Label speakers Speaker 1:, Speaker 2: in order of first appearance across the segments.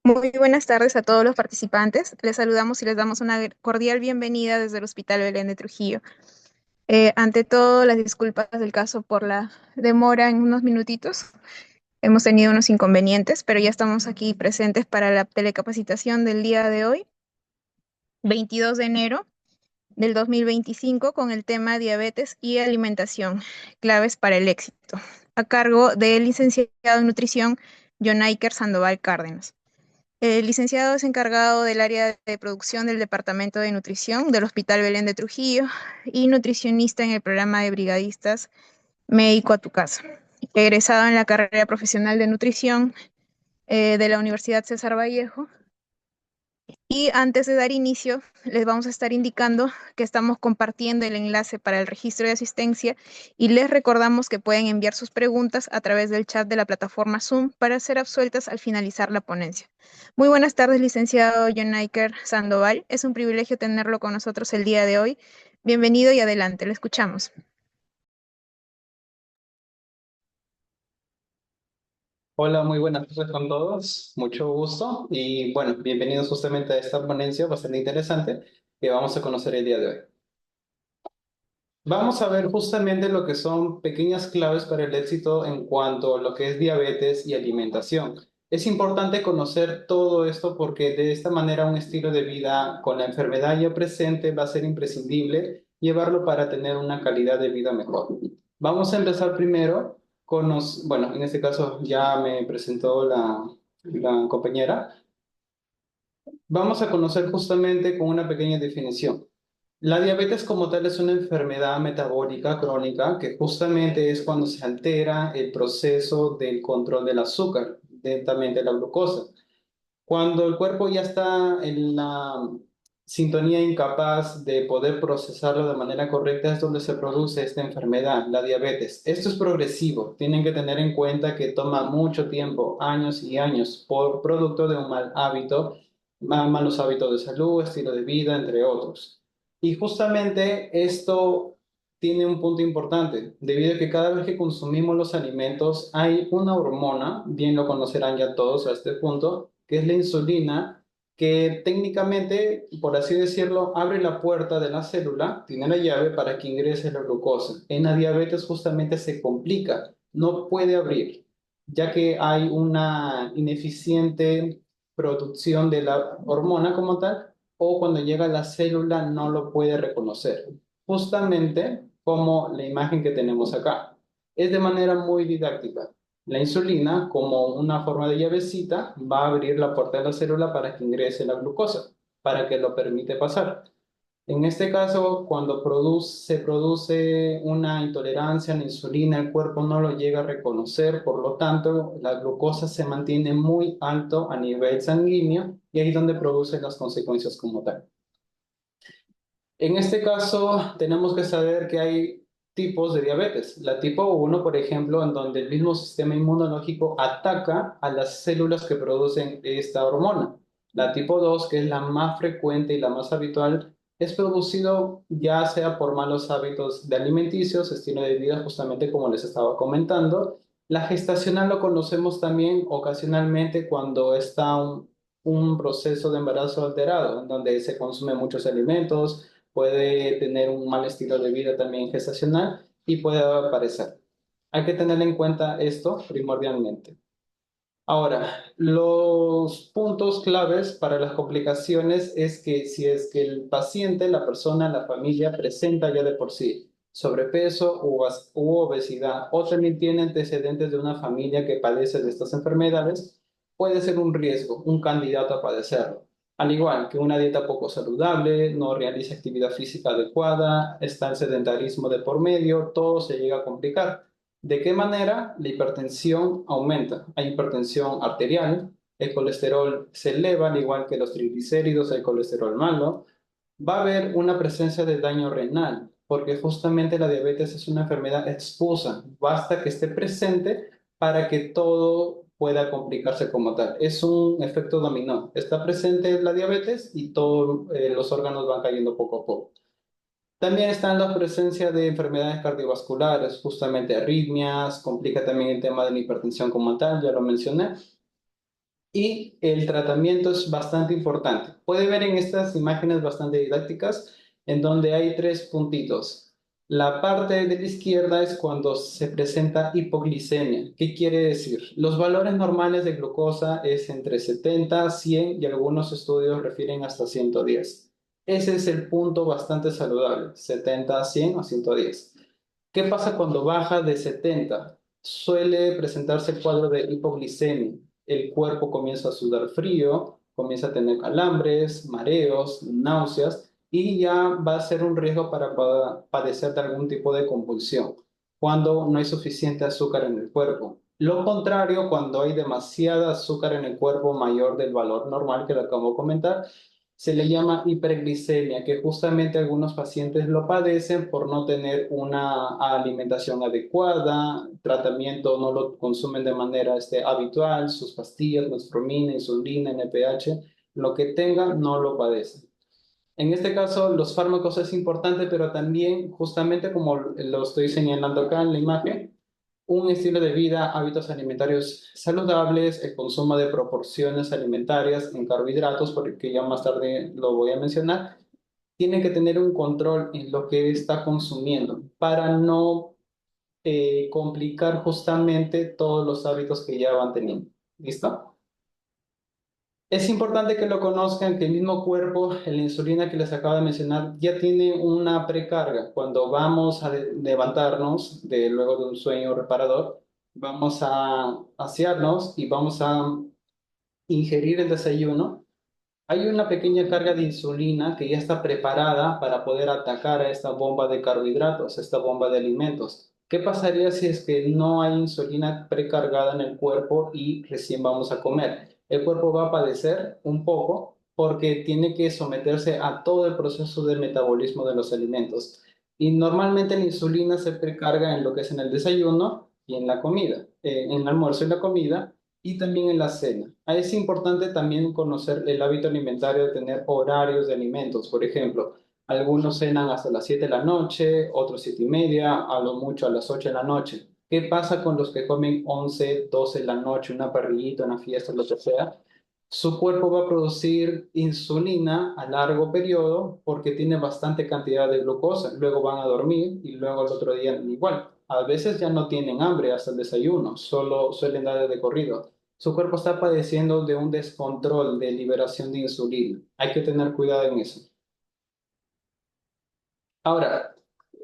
Speaker 1: Muy buenas tardes a todos los participantes. Les saludamos y les damos una cordial bienvenida desde el Hospital Belén de Trujillo. Ante todo, las disculpas del caso por la demora en unos minutitos. Hemos tenido unos inconvenientes, pero ya estamos aquí presentes para la telecapacitación del día de hoy, 22 de enero del 2025, con el tema diabetes y alimentación, claves para el éxito, a cargo del licenciado en nutrición Jonaiker Sandoval Cárdenas. El licenciado es encargado del área de producción del Departamento de Nutrición del Hospital Belén de Trujillo y nutricionista en el programa de brigadistas Médico a tu casa. Egresado en la carrera profesional de nutrición de la Universidad César Vallejo. Y antes de dar inicio, les vamos a estar indicando que estamos compartiendo el enlace para el registro de asistencia y les recordamos que pueden enviar sus preguntas a través del chat de la plataforma Zoom para ser absueltas al finalizar la ponencia. Muy buenas tardes, licenciado John Iker Sandoval. Es un privilegio tenerlo con nosotros el día de hoy. Bienvenido y adelante, le escuchamos.
Speaker 2: Hola, muy buenas tardes con todos. Mucho gusto y bueno, bienvenidos justamente a esta ponencia bastante interesante que vamos a conocer el día de hoy. Vamos a ver justamente lo que son pequeñas claves para el éxito en cuanto a lo que es diabetes y alimentación. Es importante conocer todo esto porque de esta manera un estilo de vida con la enfermedad ya presente va a ser imprescindible llevarlo para tener una calidad de vida mejor. Vamos a empezar primero con bueno, en este caso ya me presentó la compañera. Vamos a conocer justamente con una pequeña definición. La diabetes como tal es una enfermedad metabólica crónica que justamente es cuando se altera el proceso del control del azúcar, también de la glucosa. Cuando el cuerpo ya está en la sintonía incapaz de poder procesarlo de manera correcta es donde se produce esta enfermedad, la diabetes. Esto es progresivo. Tienen que tener en cuenta que toma mucho tiempo, años y años, por producto de un mal hábito, malos hábitos de salud, estilo de vida, entre otros. Y justamente esto tiene un punto importante, debido a que cada vez que consumimos los alimentos hay una hormona, bien lo conocerán ya todos a este punto, que es la insulina, que técnicamente, por así decirlo, abre la puerta de la célula, tiene la llave para que ingrese la glucosa. En la diabetes justamente se complica, no puede abrir, ya que hay una ineficiente producción de la hormona como tal, o cuando llega a la célula no lo puede reconocer. Justamente como la imagen que tenemos acá. Es de manera muy didáctica. La insulina, como una forma de llavecita, va a abrir la puerta de la célula para que ingrese la glucosa, para que lo permite pasar. En este caso, cuando se produce una intolerancia a la insulina, el cuerpo no lo llega a reconocer, por lo tanto, la glucosa se mantiene muy alto a nivel sanguíneo y ahí es donde produce las consecuencias como tal. En este caso, tenemos que saber que hay tipos de diabetes. La tipo uno, por ejemplo, en donde el mismo sistema inmunológico ataca a las células que producen esta hormona. La tipo 2, que es la más frecuente y la más habitual, es producido ya sea por malos hábitos de alimenticios, estilo de vida, justamente como les estaba comentando. La gestacional lo conocemos también ocasionalmente cuando está un proceso de embarazo alterado, en donde se consumen muchos alimentos, puede tener un mal estilo de vida también gestacional y puede aparecer. Hay que tener en cuenta esto primordialmente. Ahora, los puntos claves para las complicaciones es que si es que el paciente, la persona, la familia presenta ya de por sí sobrepeso u obesidad o también tiene antecedentes de una familia que padece de estas enfermedades, puede ser un riesgo, un candidato a padecerlo. Al igual que una dieta poco saludable, no realiza actividad física adecuada, está el sedentarismo de por medio, todo se llega a complicar. ¿De qué manera? La hipertensión aumenta. Hay hipertensión arterial, el colesterol se eleva, al igual que los triglicéridos, el colesterol malo. Va a haber una presencia de daño renal, porque justamente la diabetes es una enfermedad expusa. Basta que esté presente para que todo pueda complicarse como tal. Es un efecto dominó. Está presente la diabetes y todos los órganos van cayendo poco a poco. También está la presencia de enfermedades cardiovasculares, justamente arritmias, complica también el tema de la hipertensión como tal, ya lo mencioné. Y el tratamiento es bastante importante. Puede ver en estas imágenes bastante didácticas en donde hay tres puntitos. La parte de la izquierda es cuando se presenta hipoglicemia. ¿Qué quiere decir? Los valores normales de glucosa es entre 70, 100 y algunos estudios refieren hasta 110. Ese es el punto bastante saludable, 70, 100 o 110. ¿Qué pasa cuando baja de 70? Suele presentarse el cuadro de hipoglicemia. El cuerpo comienza a sudar frío, comienza a tener calambres, mareos, náuseas y ya va a ser un riesgo para padecer de algún tipo de convulsión cuando no hay suficiente azúcar en el cuerpo. Lo contrario, cuando hay demasiada azúcar en el cuerpo mayor del valor normal que le acabo de comentar, se le llama hiperglicemia, que justamente algunos pacientes lo padecen por no tener una alimentación adecuada, tratamiento no lo consumen de manera habitual, sus pastillas, metformina, insulina, NPH, lo que tengan no lo padecen. En este caso, los fármacos es importante, pero también, justamente como lo estoy señalando acá en la imagen, un estilo de vida, hábitos alimentarios saludables, el consumo de proporciones alimentarias en carbohidratos, porque ya más tarde lo voy a mencionar, tiene que tener un control en lo que está consumiendo para no complicar justamente todos los hábitos que ya van teniendo. ¿Listo? Es importante que lo conozcan, que el mismo cuerpo, la insulina que les acabo de mencionar, ya tiene una precarga. Cuando vamos a levantarnos luego de un sueño reparador, vamos a asearnos y vamos a ingerir el desayuno. Hay una pequeña carga de insulina que ya está preparada para poder atacar a esta bomba de carbohidratos, esta bomba de alimentos. ¿Qué pasaría si es que no hay insulina precargada en el cuerpo y recién vamos a comer? El cuerpo va a padecer un poco porque tiene que someterse a todo el proceso de metabolismo de los alimentos. Y normalmente la insulina se precarga en lo que es en el desayuno y en la comida, en el almuerzo y la comida y también en la cena. Es importante también conocer el hábito alimentario de tener horarios de alimentos. Por ejemplo, algunos cenan hasta las 7 de la noche, otros 7 y media, a lo mucho a las 8 de la noche. ¿Qué pasa con los que comen 11, 12 de la noche, una parrillita, una fiesta, lo que sea? Su cuerpo va a producir insulina a largo periodo porque tiene bastante cantidad de glucosa. Luego van a dormir y luego el otro día igual. A veces ya no tienen hambre hasta el desayuno, solo suelen dar de corrido. Su cuerpo está padeciendo de un descontrol de liberación de insulina. Hay que tener cuidado en eso. Ahora,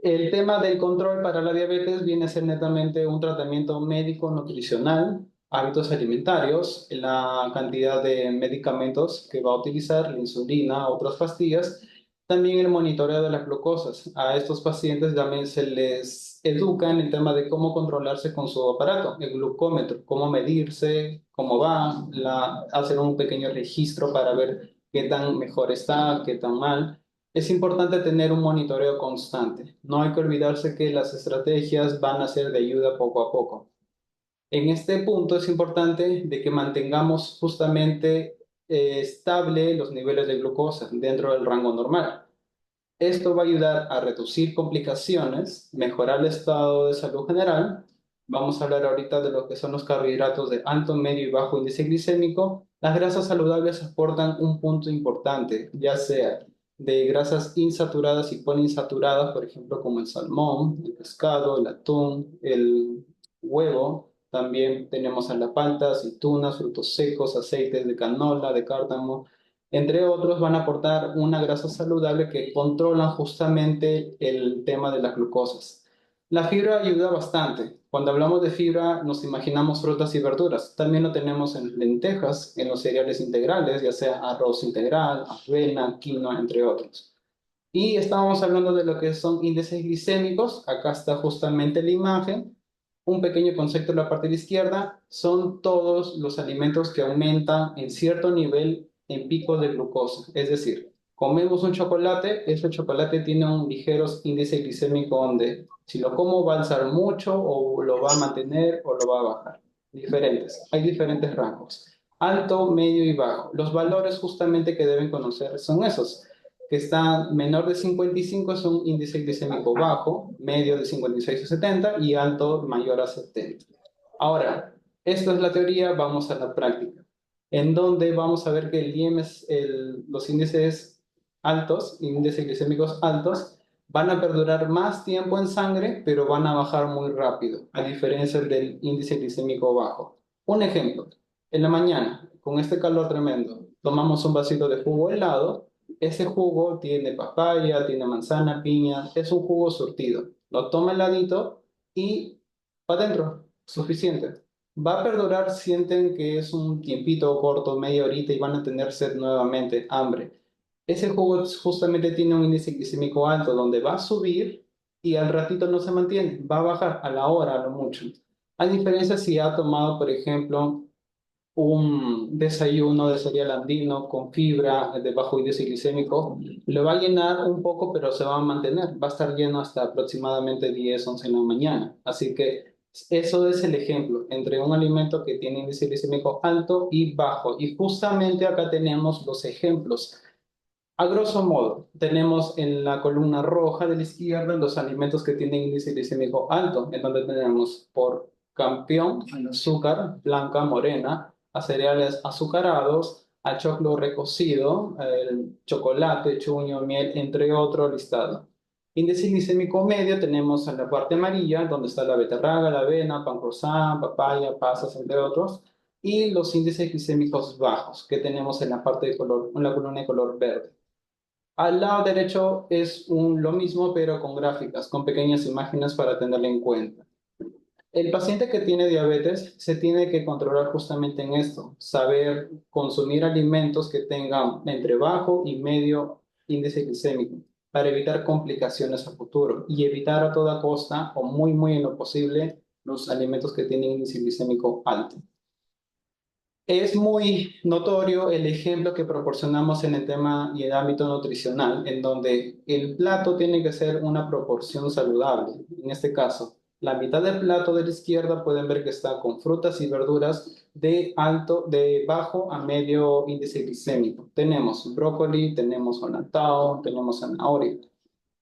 Speaker 2: el tema del control para la diabetes viene a ser netamente un tratamiento médico nutricional, hábitos alimentarios, la cantidad de medicamentos que va a utilizar, la insulina, otras pastillas, también el monitoreo de las glucosas. A estos pacientes también se les educa en el tema de cómo controlarse con su aparato, el glucómetro, cómo medirse, cómo va, hacer un pequeño registro para ver qué tan mejor está, qué tan mal. Es importante tener un monitoreo constante. No hay que olvidarse que las estrategias van a ser de ayuda poco a poco. En este punto es importante de que mantengamos justamente estable los niveles de glucosa dentro del rango normal. Esto va a ayudar a reducir complicaciones, mejorar el estado de salud general. Vamos a hablar ahorita de lo que son los carbohidratos de alto, medio y bajo índice glicémico. Las grasas saludables aportan un punto importante, ya sea de grasas insaturadas y poliinsaturadas, por ejemplo, como el salmón, el pescado, el atún, el huevo. También tenemos a la palta, aceitunas, frutos secos, aceites de canola, de cártamo, entre otros, van a aportar una grasa saludable que controlan justamente el tema de las glucosas. La fibra ayuda bastante. Cuando hablamos de fibra, nos imaginamos frutas y verduras. También lo tenemos en lentejas, en los cereales integrales, ya sea arroz integral, avena, quinoa, entre otros. Y estábamos hablando de lo que son índices glicémicos. Acá está justamente la imagen. Un pequeño concepto en la parte de la izquierda son todos los alimentos que aumentan en cierto nivel en picos de glucosa. Es decir, comemos un chocolate, ese chocolate tiene un ligero índice glicémico donde si lo como va a alzar mucho o lo va a mantener o lo va a bajar. Diferentes. Hay diferentes rangos. Alto, medio y bajo. Los valores justamente que deben conocer son esos que está menor de 55 es un índice glicémico bajo, medio de 56 a 70 y alto mayor a 70. Ahora, esto es la teoría, vamos a la práctica. en donde vamos a ver que los índices altos, índices glicémicos altos, van a perdurar más tiempo en sangre, pero van a bajar muy rápido, a diferencia del índice glicémico bajo. Un ejemplo, en la mañana, con este calor tremendo, tomamos un vasito de jugo helado. Ese jugo tiene papaya, tiene manzana, piña, es un jugo surtido. Lo toma heladito y para adentro, suficiente. Va a perdurar, sienten que es un tiempito corto, media horita y van a tener sed nuevamente, hambre. Ese jugo justamente tiene un índice glicémico alto donde va a subir y al ratito no se mantiene, va a bajar a la hora a lo mucho. A diferencia si ha tomado, por ejemplo, un desayuno de cereal andino con fibra de bajo índice glicémico, lo va a llenar un poco, pero se va a mantener. Va a estar lleno hasta aproximadamente 10 11 en la mañana. Así que eso es el ejemplo entre un alimento que tiene índice glicémico alto y bajo. Y justamente acá tenemos los ejemplos. A grosso modo, tenemos en la columna roja de la izquierda los alimentos que tienen índice glicémico alto, en donde tenemos por campeón el azúcar blanca, morena, a cereales azucarados, a choclo recocido, el chocolate, chuño, miel, entre otros listados. Índice glicémico medio tenemos en la parte amarilla, donde está la beterraga, la avena, pan croissant, papaya, pasas, entre otros. Y los índices glicémicos bajos, que tenemos en la parte de color, en la columna de color verde. Al lado derecho es lo mismo, pero con gráficas, con pequeñas imágenes para tenerlo en cuenta. El paciente que tiene diabetes se tiene que controlar justamente en esto, saber consumir alimentos que tengan entre bajo y medio índice glicémico para evitar complicaciones a futuro y evitar a toda costa o muy, muy en lo posible los alimentos que tienen índice glicémico alto. Es muy notorio el ejemplo que proporcionamos en el tema y el ámbito nutricional, en donde el plato tiene que ser una proporción saludable. En este caso, la mitad del plato de la izquierda pueden ver que está con frutas y verduras de bajo a medio índice glicémico. Tenemos brócoli, tenemos onatao, tenemos zanahoria.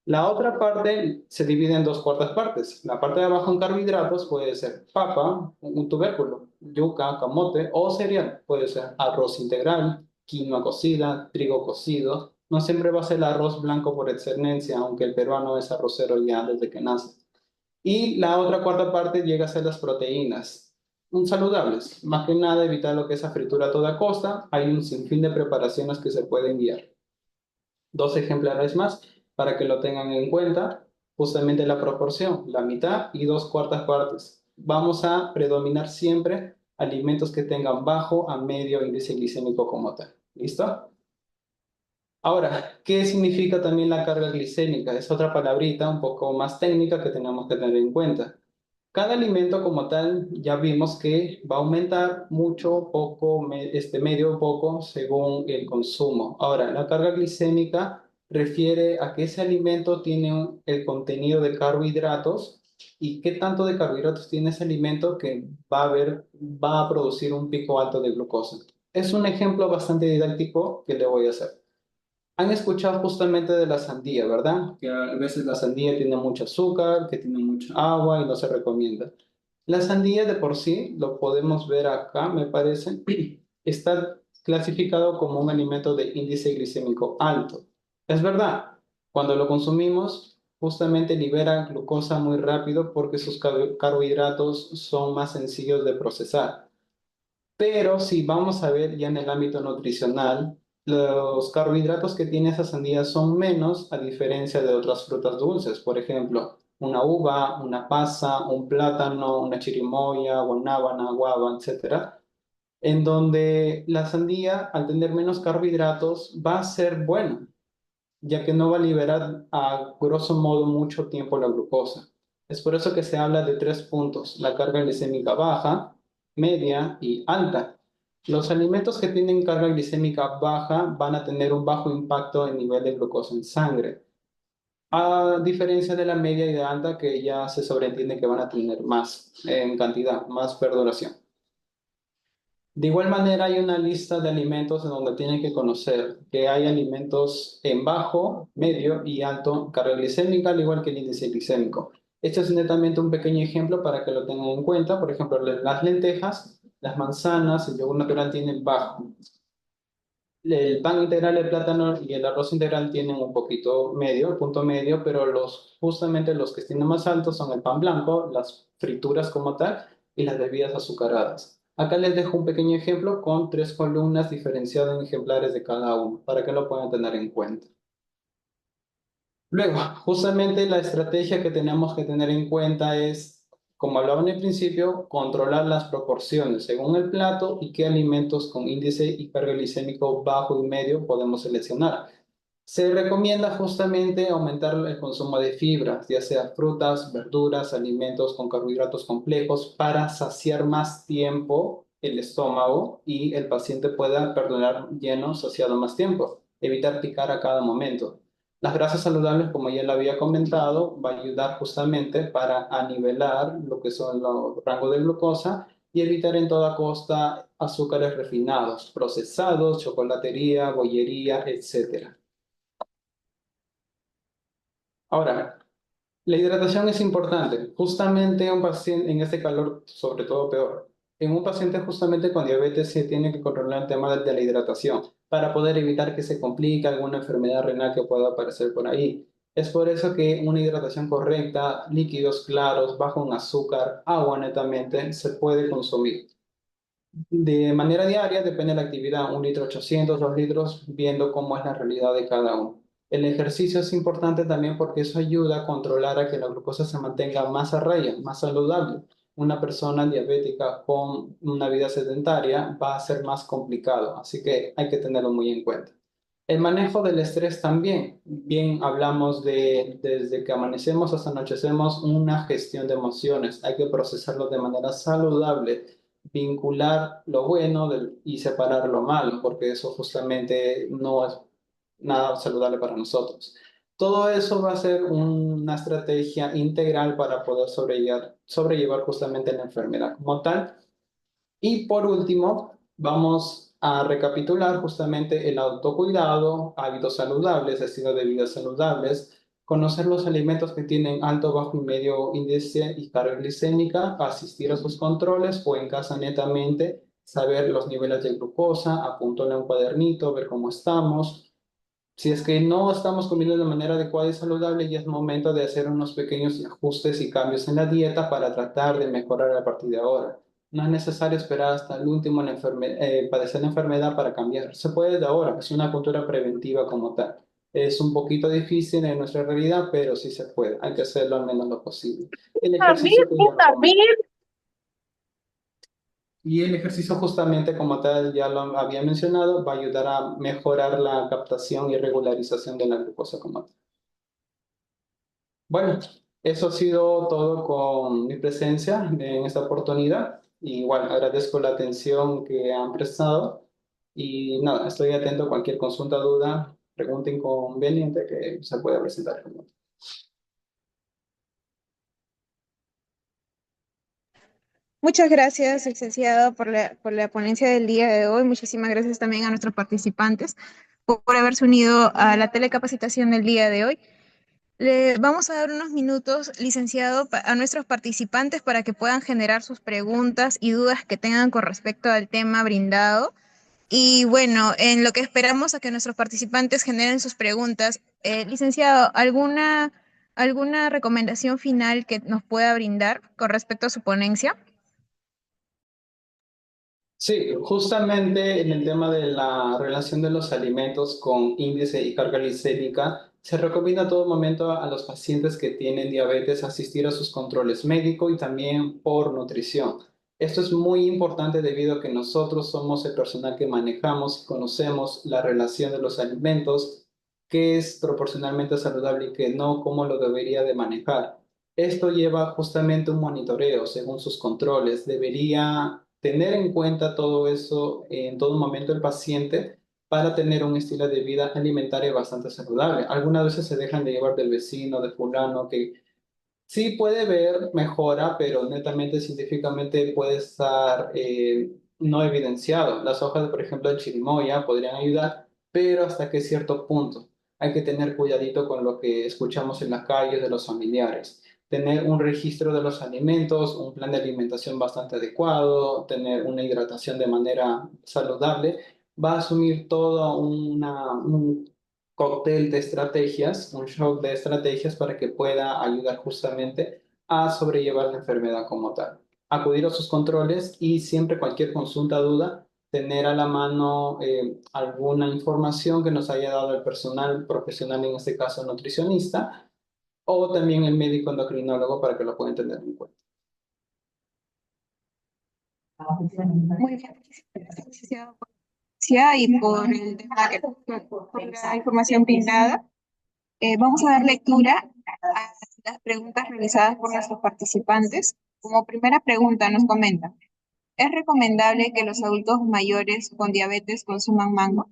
Speaker 2: La otra parte se divide en dos cuartas partes. La parte de abajo en carbohidratos puede ser papa, un tubérculo, yuca, camote o cereal. Puede ser arroz integral, quinoa cocida, trigo cocido. No siempre va a ser el arroz blanco por excelencia, aunque el peruano es arrocero ya desde que nace. Y la otra cuarta parte llega a ser las proteínas, saludables. Más que nada evitar lo que es la fritura a toda costa. Hay un sinfín de preparaciones que se pueden guiar. Dos ejemplares más para que lo tengan en cuenta. Justamente la proporción, la mitad y dos cuartas partes. Vamos a predominar siempre alimentos que tengan bajo a medio índice glicémico como tal. ¿Listo? Ahora, ¿qué significa también la carga glicémica? Es otra palabrita un poco más técnica que tenemos que tener en cuenta. Cada alimento como tal ya vimos que va a aumentar mucho, poco, medio o poco según el consumo. Ahora, la carga glicémica refiere a que ese alimento tiene el contenido de carbohidratos y qué tanto de carbohidratos tiene ese alimento que va a producir un pico alto de glucosa. Es un ejemplo bastante didáctico que le voy a hacer. Han escuchado justamente de la sandía, ¿verdad? Que a veces la sandía tiene mucho azúcar, que tiene mucha agua y no se recomienda. La sandía de por sí, lo podemos ver acá, me parece, está clasificado como un alimento de índice glicémico alto. Es verdad, cuando lo consumimos, justamente libera glucosa muy rápido porque sus carbohidratos son más sencillos de procesar. Pero si vamos a ver ya en el ámbito nutricional, los carbohidratos que tiene esa sandía son menos a diferencia de otras frutas dulces. Por ejemplo, una uva, una pasa, un plátano, una chirimoya, guanábana, guava, etcétera. En donde la sandía, al tener menos carbohidratos, va a ser buena, ya que no va a liberar a grosso modo mucho tiempo la glucosa. Es por eso que se habla de tres puntos: la carga glicémica baja, media y alta. Los alimentos que tienen carga glicémica baja van a tener un bajo impacto en nivel de glucosa en sangre, a diferencia de la media y de alta, que ya se sobreentiende que van a tener más en cantidad, más perduración. De igual manera, hay una lista de alimentos en donde tienen que conocer que hay alimentos en bajo, medio y alto carga glicémica, al igual que el índice glicémico. Este es netamente un pequeño ejemplo para que lo tengan en cuenta. Por ejemplo, las lentejas Las manzanas, el yogur natural tienen bajo. El pan integral, el plátano y el arroz integral tienen un poquito medio, punto medio, pero justamente los que tienen más altos son el pan blanco, las frituras como tal y las bebidas azucaradas. Acá les dejo un pequeño ejemplo con tres columnas diferenciadas en ejemplares de cada uno, para que lo puedan tener en cuenta. Luego, justamente la estrategia que tenemos que tener en cuenta es, como hablaba en el principio, controlar las proporciones según el plato y qué alimentos con índice hiperglicémico bajo y medio podemos seleccionar. Se recomienda justamente aumentar el consumo de fibras, ya sea frutas, verduras, alimentos con carbohidratos complejos, para saciar más tiempo el estómago y el paciente pueda perdurar lleno, saciado más tiempo. Evitar picar a cada momento. Las grasas saludables, como ya le había comentado, va a ayudar justamente para anivelar lo que son los rangos de glucosa y evitar en toda costa azúcares refinados, procesados, chocolatería, bollería, etcétera. Ahora, la hidratación es importante. Justamente un paciente, en este calor, sobre todo peor. En un paciente justamente con diabetes se tiene que controlar el tema de la hidratación para poder evitar que se complique alguna enfermedad renal que pueda aparecer por ahí. Es por eso que una hidratación correcta, líquidos claros, bajo en azúcar, agua netamente, se puede consumir. De manera diaria, depende de la actividad, 1 litro 800, 2 litros, viendo cómo es la realidad de cada uno. El ejercicio es importante también porque eso ayuda a controlar a que la glucosa se mantenga más a raya, más saludable. Una persona diabética con una vida sedentaria va a ser más complicado, así que hay que tenerlo muy en cuenta. El manejo del estrés también. Bien, hablamos de desde que amanecemos hasta anochecemos una gestión de emociones. Hay que procesarlo de manera saludable, vincular lo bueno y separar lo malo, porque eso justamente no es nada saludable para nosotros. Todo eso va a ser una estrategia integral para poder sobrellevar justamente la enfermedad como tal. Y por último, vamos a recapitular justamente el autocuidado, hábitos saludables, estilo de vida saludables, conocer los alimentos que tienen alto, bajo y medio índice y carga glicémica, asistir a sus controles o en casa netamente, saber los niveles de glucosa, apuntarle a un cuadernito, ver cómo estamos. Si es que no estamos comiendo de manera adecuada y saludable, ya es momento de hacer unos pequeños ajustes y cambios en la dieta para tratar de mejorar a partir de ahora. No es necesario esperar hasta el último padecer la enfermedad para cambiar. Se puede desde ahora, es una cultura preventiva como tal. Es un poquito difícil en nuestra realidad, pero sí se puede. Hay que hacerlo al menos lo posible. El ejercicio que ya lo comenté. Y el ejercicio justamente como tal, ya lo había mencionado, va a ayudar a mejorar la captación y regularización de la glucosa como tal. Bueno, eso ha sido todo con mi presencia en esta oportunidad. Y igual agradezco la atención que han prestado. Y nada, estoy atento a cualquier consulta, duda, pregunta inconveniente que se pueda presentar.
Speaker 1: Muchas gracias, licenciado, por la ponencia del día de hoy. Muchísimas gracias también a nuestros participantes por haberse unido a la telecapacitación del día de hoy. Le vamos a dar unos minutos, licenciado, a nuestros participantes para que puedan generar sus preguntas y dudas que tengan con respecto al tema brindado. Y bueno, en lo que esperamos a que nuestros participantes generen sus preguntas, licenciado, ¿alguna recomendación final que nos pueda brindar con respecto a su ponencia?
Speaker 2: Sí, justamente en el tema de la relación de los alimentos con índice y carga glicémica, se recomienda a todo momento a los pacientes que tienen diabetes asistir a sus controles médicos y también por nutrición. Esto es muy importante debido a que nosotros somos el personal que manejamos y conocemos la relación de los alimentos, qué es proporcionalmente saludable y qué no, cómo lo debería de manejar. Esto lleva justamente un monitoreo según sus controles. Debería tener en cuenta todo eso en todo momento el paciente para tener un estilo de vida alimentario bastante saludable. Algunas veces se dejan de llevar del vecino, de fulano, que sí puede ver mejora, pero netamente científicamente puede estar no evidenciado. Las hojas, por ejemplo, de chirimoya podrían ayudar, pero hasta que cierto punto. Hay que tener cuidadito con lo que escuchamos en las calles de los familiares. tener un registro de los alimentos, un plan de alimentación bastante adecuado, tener una hidratación de manera saludable, va a asumir todo un cóctel de estrategias, un shock de estrategias para que pueda ayudar justamente a sobrellevar la enfermedad como tal. Acudir a sus controles y siempre cualquier consulta, duda, tener a la mano alguna información que nos haya dado el personal profesional, en este caso nutricionista, o también el médico endocrinólogo para que lo puedan tener en cuenta.
Speaker 1: Muy bien, muchísimas gracias, licenciado, por la información y por el debate, por la información brindada. Vamos a dar lectura a las preguntas realizadas por nuestros participantes. Como primera pregunta nos comenta, ¿es recomendable que los adultos mayores con diabetes consuman mango?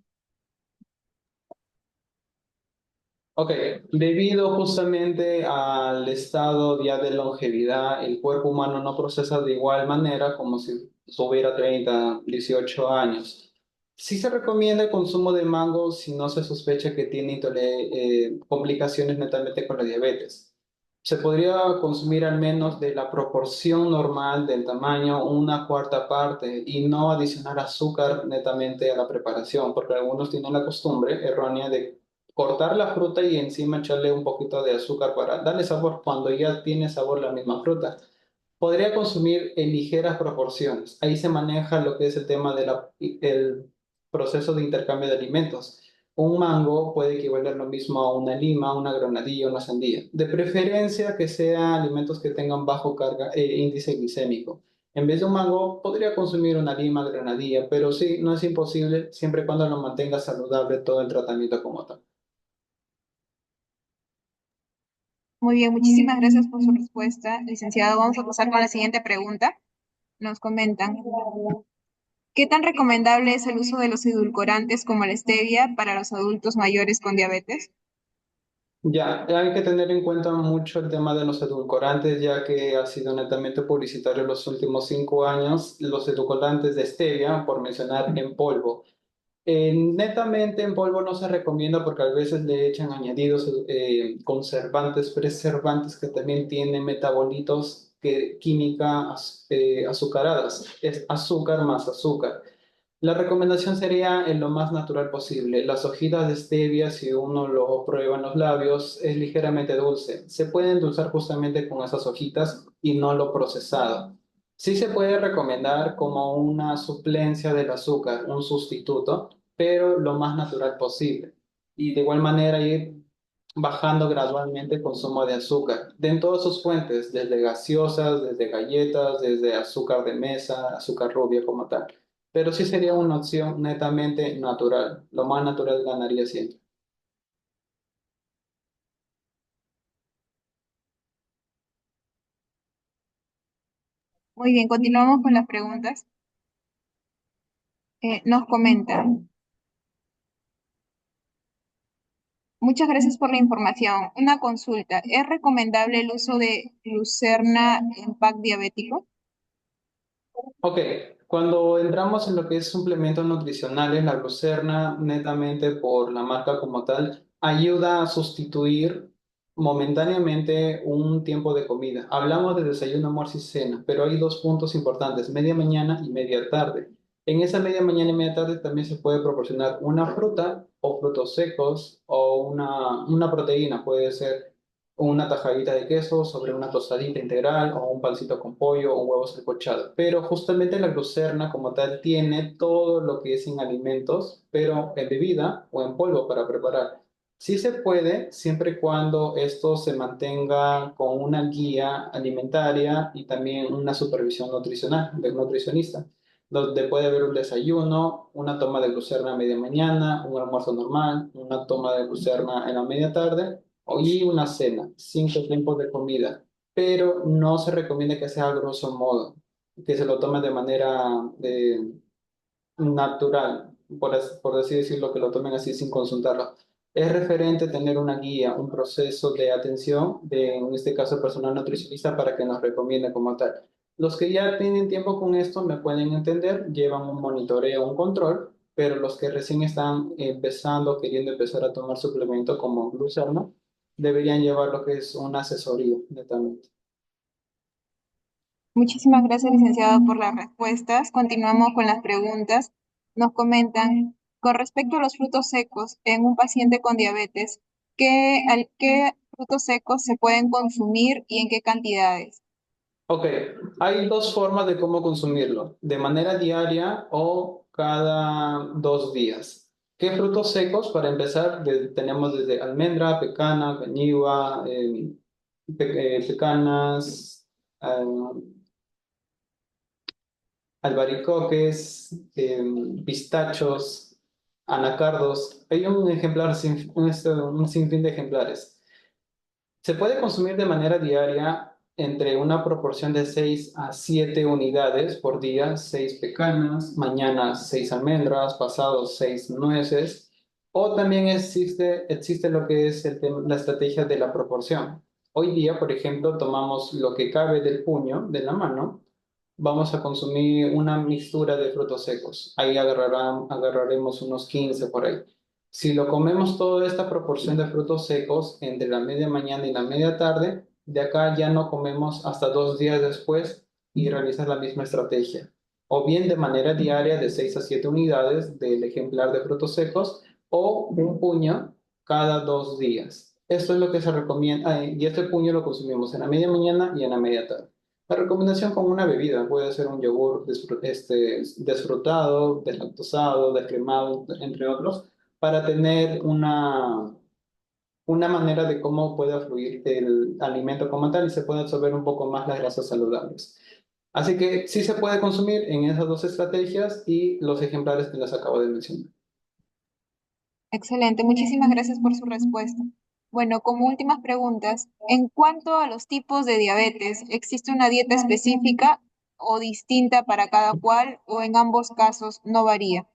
Speaker 2: Ok, debido justamente al estado ya de longevidad, el cuerpo humano no procesa de igual manera como si tuviera 30, 18 años. Sí se recomienda el consumo de mango si no se sospecha que tiene complicaciones netamente con la diabetes. Se podría consumir al menos de la proporción normal del tamaño, una cuarta parte, y no adicionar azúcar netamente a la preparación, porque algunos tienen la costumbre errónea de cortar la fruta y encima echarle un poquito de azúcar para darle sabor cuando ya tiene sabor la misma fruta. Podría consumir en ligeras proporciones. Ahí se maneja lo que es el tema del proceso de intercambio de alimentos. Un mango puede equivaler lo mismo a una lima, una granadilla, una sandía. De preferencia que sean alimentos que tengan bajo índice glicémico. En vez de un mango, podría consumir una lima, granadilla, pero sí, no es imposible siempre y cuando lo mantenga saludable todo el tratamiento como tal.
Speaker 1: Muy bien, muchísimas gracias por su respuesta, licenciado. Vamos a pasar con la siguiente pregunta. Nos comentan, ¿qué tan recomendable es el uso de los edulcorantes como la stevia para los adultos mayores con diabetes?
Speaker 2: Ya, hay que tener en cuenta mucho el tema de los edulcorantes, ya que ha sido netamente publicitario los últimos 5 años, los edulcorantes de stevia, por mencionar en polvo. Netamente en polvo no se recomienda porque a veces le echan añadidos conservantes, preservantes que también tienen metabolitos azucaradas, es azúcar más azúcar. La recomendación sería en lo más natural posible. Las hojitas de stevia, si uno lo prueba en los labios, es ligeramente dulce. Se puede endulzar justamente con esas hojitas y no lo procesado. Sí se puede recomendar como una suplencia del azúcar, un sustituto, pero lo más natural posible. Y de igual manera ir bajando gradualmente el consumo de azúcar, de en todas sus fuentes, desde gaseosas, desde galletas, desde azúcar de mesa, azúcar rubia como tal. Pero sí sería una opción netamente natural. Lo más natural ganaría siempre.
Speaker 1: Muy bien, continuamos con las preguntas. Nos comentan, muchas gracias por la información. Una consulta, ¿es recomendable el uso de Lucerna en pack diabético?
Speaker 2: Ok, cuando entramos en lo que es suplementos nutricionales, la Glucerna, netamente por la marca como tal, ayuda a sustituir momentáneamente un tiempo de comida. Hablamos de desayuno, almuerzo y cena, pero hay dos puntos importantes, media mañana y media tarde. En esa media mañana y media tarde también se puede proporcionar una fruta o frutos secos o una proteína, puede ser una tajadita de queso sobre una tostadita integral o un pancito con pollo o un huevo sancochado. Pero justamente la glucerna como tal tiene todo lo que es en alimentos, pero en bebida o en polvo para preparar. Sí se puede, siempre y cuando esto se mantenga con una guía alimentaria y también una supervisión nutricional del nutricionista, donde puede haber un desayuno, una toma de glucerna a media mañana, un almuerzo normal, una toma de glucerna en la media tarde y una cena, 5 tiempos de comida, pero no se recomienda que sea a grosso modo, que se lo tome de manera natural, por así decirlo, que lo tomen así sin consultarlo. Es referente tener una guía, un proceso de atención de, en este caso, personal nutricionista para que nos recomiende como tal. Los que ya tienen tiempo con esto me pueden entender, llevan un monitoreo, un control, pero los que recién están empezando, queriendo empezar a tomar suplemento como glucerna, deberían llevar lo que es una asesoría netamente.
Speaker 1: Muchísimas gracias, licenciado, por las respuestas. Continuamos con las preguntas. Nos comentan, con respecto a los frutos secos en un paciente con diabetes, ¿qué frutos secos se pueden consumir y en qué cantidades?
Speaker 2: Ok, hay dos formas de cómo consumirlo, de manera diaria o cada 2 días. ¿Qué frutos secos? Para empezar, tenemos desde almendra, pecana, cañiva, pecanas, albaricoques, pistachos, anacardos. Hay un ejemplar, un sinfín de ejemplares. Se puede consumir de manera diaria entre una proporción de 6 a 7 unidades por día, 6 pecanas, mañana 6 almendras, pasado 6 nueces, o también existe lo que es la estrategia de la proporción. Hoy día, por ejemplo, tomamos lo que cabe del puño, de la mano, vamos a consumir una mixtura de frutos secos. Ahí agarraremos unos 15 por ahí. Si lo comemos toda esta proporción de frutos secos entre la media mañana y la media tarde, de acá ya no comemos hasta 2 días después y realizas la misma estrategia. O bien de manera diaria de 6 a 7 unidades del ejemplar de frutos secos o un puño cada 2 días. Esto es lo que se recomienda y este puño lo consumimos en la media mañana y en la media tarde. La recomendación con una bebida puede ser un yogur desfrutado, deslactosado, descremado, entre otros para tener una manera de cómo pueda fluir el alimento como tal y se puede absorber un poco más las grasas saludables. Así que sí se puede consumir en esas dos estrategias y los ejemplares que les acabo de mencionar.
Speaker 1: Excelente, muchísimas gracias por su respuesta. Bueno, como últimas preguntas, en cuanto a los tipos de diabetes, ¿existe una dieta específica o distinta para cada cual o en ambos casos no varía?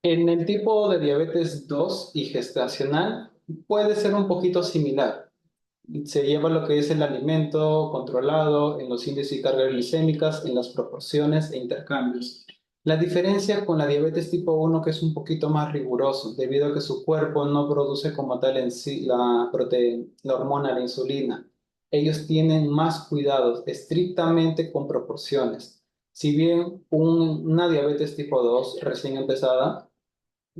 Speaker 2: En el tipo de diabetes 2 y gestacional puede ser un poquito similar. Se lleva lo que es el alimento controlado en los índices y cargas glicémicas, en las proporciones e intercambios. La diferencia con la diabetes tipo 1 que es un poquito más riguroso, debido a que su cuerpo no produce como tal en sí la hormona, la insulina. Ellos tienen más cuidados, estrictamente con proporciones. Si bien una diabetes tipo 2 recién empezada,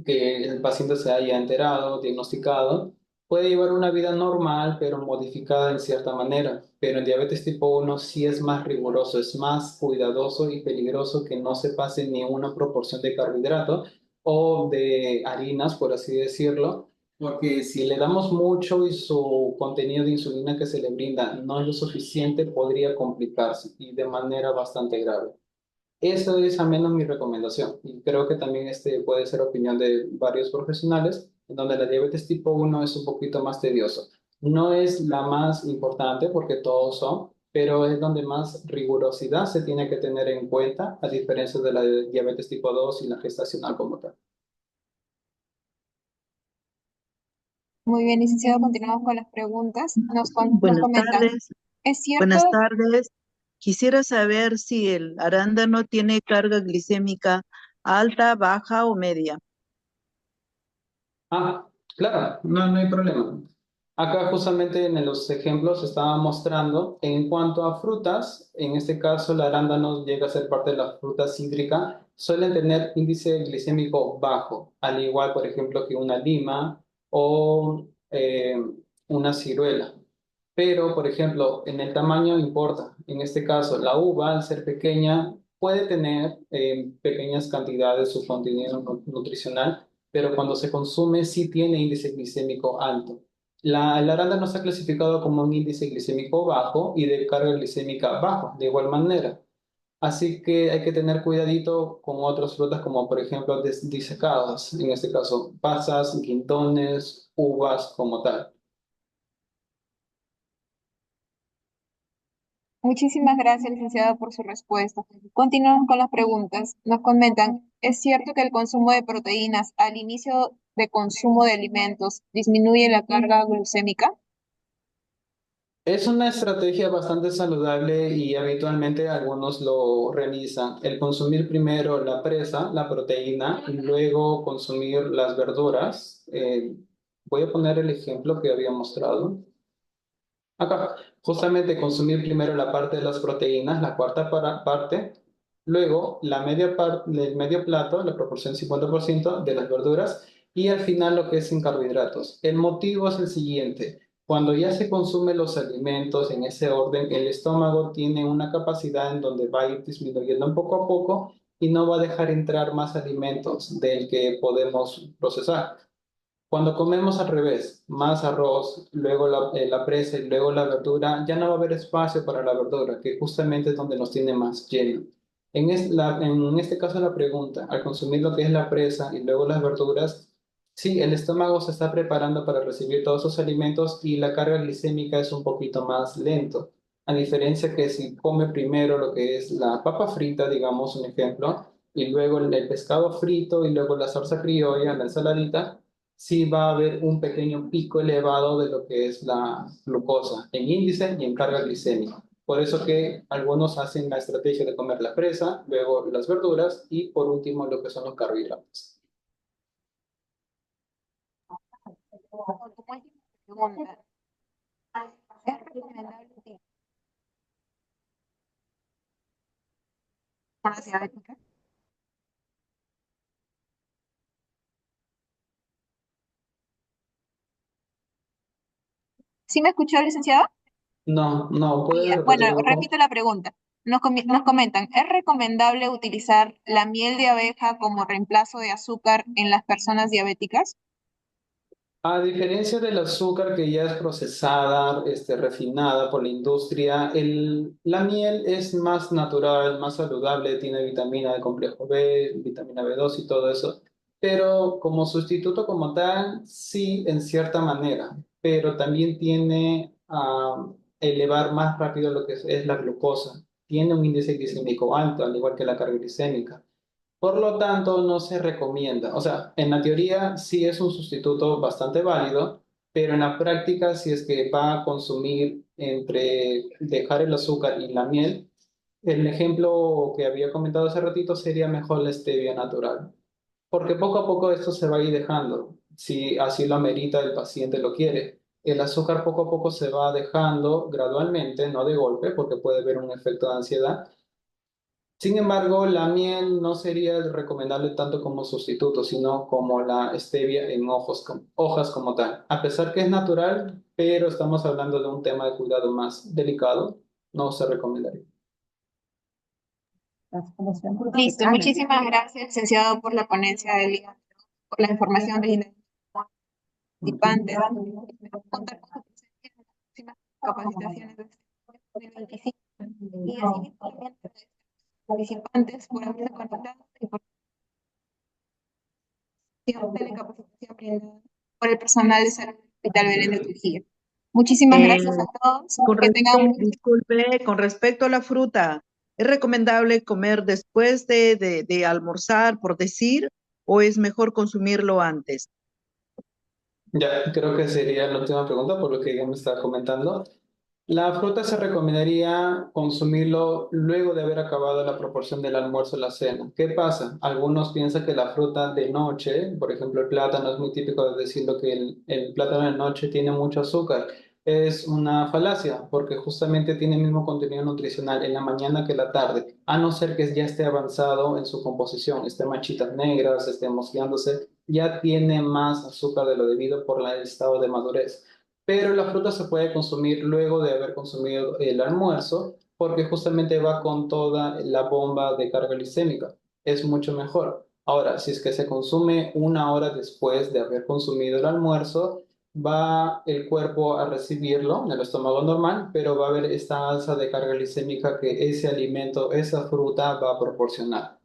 Speaker 2: que el paciente se haya enterado, diagnosticado, puede llevar una vida normal, pero modificada en cierta manera. Pero en diabetes tipo 1 sí es más riguroso, es más cuidadoso y peligroso que no se pase ni una proporción de carbohidrato o de harinas, por así decirlo, porque si le damos mucho y su contenido de insulina que se le brinda no es lo suficiente, podría complicarse y de manera bastante grave. Eso es al menos mi recomendación y creo que también este puede ser opinión de varios profesionales, en donde la diabetes tipo 1 es un poquito más tedioso. No es la más importante porque todos son, pero es donde más rigurosidad se tiene que tener en cuenta, a diferencia de la de diabetes tipo 2 y la gestacional como tal.
Speaker 1: Muy bien, licenciado, continuamos con las preguntas. Nos
Speaker 3: Buenas
Speaker 1: comentan,
Speaker 3: tardes,
Speaker 1: ¿es cierto?
Speaker 3: buenas tardes. Quisiera saber si el arándano tiene carga glicémica alta, baja o media.
Speaker 2: Ah, claro, no hay problema. Acá justamente en los ejemplos estaba mostrando en cuanto a frutas, en este caso el arándano llega a ser parte de la fruta cítrica, suelen tener índice glicémico bajo, al igual por ejemplo que una lima o una ciruela. Pero por ejemplo en el tamaño importa. En este caso la uva al ser pequeña puede tener pequeñas cantidades su contenido nutricional, pero cuando se consume sí tiene índice glicémico alto. El arándano está clasificado como un índice glicémico bajo y de carga glicémica bajo, de igual manera. Así que hay que tener cuidadito con otras frutas como por ejemplo disecadas, en este caso pasas, guindones, uvas como tal.
Speaker 1: Muchísimas gracias, licenciado, por su respuesta. Continuamos con las preguntas. Nos comentan, ¿es cierto que el consumo de proteínas al inicio de consumo de alimentos disminuye la carga glucémica?
Speaker 2: Es una estrategia bastante saludable y habitualmente algunos lo realizan. El consumir primero la presa, la proteína, y luego consumir las verduras, Voy a poner el ejemplo que había mostrado. Acá, justamente consumir primero la parte de las proteínas, la cuarta parte, luego el medio plato, la proporción 50% de las verduras y al final lo que es sin carbohidratos. El motivo es el siguiente. Cuando ya se consumen los alimentos en ese orden, el estómago tiene una capacidad en donde va a ir disminuyendo poco a poco y no va a dejar entrar más alimentos del que podemos procesar. Cuando comemos al revés, más arroz, luego la presa y luego la verdura, ya no va a haber espacio para la verdura, que justamente es donde nos tiene más lleno. En este caso la pregunta, al consumir lo que es la presa y luego las verduras, sí, el estómago se está preparando para recibir todos esos alimentos y la carga glicémica es un poquito más lento. A diferencia que si come primero lo que es la papa frita, digamos un ejemplo, y luego el pescado frito y luego la salsa criolla, la ensaladita, sí va a haber un pequeño pico elevado de lo que es la glucosa en índice y en carga glicémica. Por eso que algunos hacen la estrategia de comer la presa, luego las verduras y por último lo que son los carbohidratos.
Speaker 1: Como última pregunta, ¿es recomendable utilizar personas diabéticas? ¿Sí me escuchó, licenciado?
Speaker 2: No, no, ¿puedes
Speaker 1: Bueno,
Speaker 2: repetirlo, por favor?
Speaker 1: repito la pregunta. Nos comentan, ¿es recomendable utilizar la miel de abeja como reemplazo de azúcar en las personas diabéticas?
Speaker 2: A diferencia del azúcar que ya es procesada, refinada por la industria, la miel es más natural, más saludable, tiene vitamina de complejo B, vitamina B2 y todo eso, pero como sustituto como tal, sí, en cierta manera, pero también tiene a elevar más rápido lo que es la glucosa. Tiene un índice glicémico alto, al igual que la carga glicémica. Por lo tanto, no se recomienda. O sea, en la teoría sí es un sustituto bastante válido, pero en la práctica, si es que va a consumir entre dejar el azúcar y la miel, el ejemplo que había comentado hace ratito sería mejor la stevia natural, porque poco a poco esto se va a ir dejando, si así lo amerita el paciente lo quiere. El azúcar poco a poco se va dejando gradualmente, no de golpe, porque puede haber un efecto de ansiedad. Sin embargo, la miel no sería recomendable tanto como sustituto, sino como la stevia en hojas como tal. A pesar que es natural, pero estamos hablando de un tema de cuidado más delicado, no se recomendaría.
Speaker 1: Listo, muchísimas gracias, licenciado, por la ponencia del día, por la información de los participantes. Espero contar con su presencia en las próximas capacitaciones de este 2025. Y asimismo también a los participantes por haberse conectado y por la telecapacitación brindada por el personal de salud del Hospital Belén de Trujillo. Muchísimas
Speaker 3: Eh,
Speaker 1: gracias a todos. Que tengan un
Speaker 3: disculpe, con respecto a la fruta, ¿es recomendable comer después de almorzar, por decir, o es mejor consumirlo antes?
Speaker 2: Ya, creo que sería la última pregunta por lo que ya me estaba comentando. La fruta se recomendaría consumirlo luego de haber acabado la proporción del almuerzo o la cena. ¿Qué pasa? Algunos piensan que la fruta de noche, por ejemplo el plátano, es muy típico de decirlo que el plátano de noche tiene mucho azúcar. Es una falacia porque justamente tiene el mismo contenido nutricional en la mañana que en la tarde, a no ser que ya esté avanzado en su composición, esté manchitas negras, esté mosqueándose, ya tiene más azúcar de lo debido por el estado de madurez. Pero la fruta se puede consumir luego de haber consumido el almuerzo, porque justamente va con toda la bomba de carga glicémica. Es mucho mejor. Ahora, si es que se consume una hora después de haber consumido el almuerzo, va el cuerpo a recibirlo en el estómago normal, pero va a haber esta alza de carga glicémica que ese alimento, esa fruta va a proporcionar.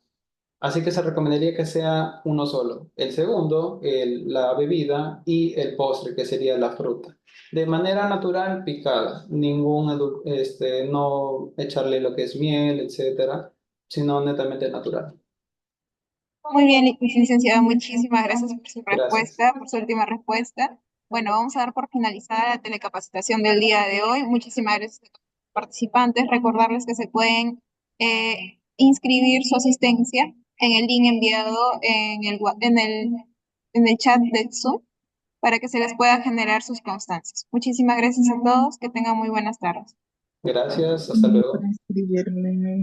Speaker 2: Así que se recomendaría que sea uno solo. El segundo, la bebida y el postre, que sería la fruta. De manera natural, picada. No echarle lo que es miel, etcétera, sino netamente natural.
Speaker 1: muy bien, licenciada, muchísimas gracias por su
Speaker 2: Gracias.
Speaker 1: respuesta, por su última respuesta. Bueno, vamos a dar por finalizada la telecapacitación del día de hoy. Muchísimas gracias a todos los participantes. Recordarles que se pueden inscribir su asistencia en el link enviado en el chat de Zoom para que se les pueda generar sus constancias. Muchísimas gracias a todos, que tengan muy buenas tardes.
Speaker 2: Gracias, hasta luego.
Speaker 3: Para inscribirme.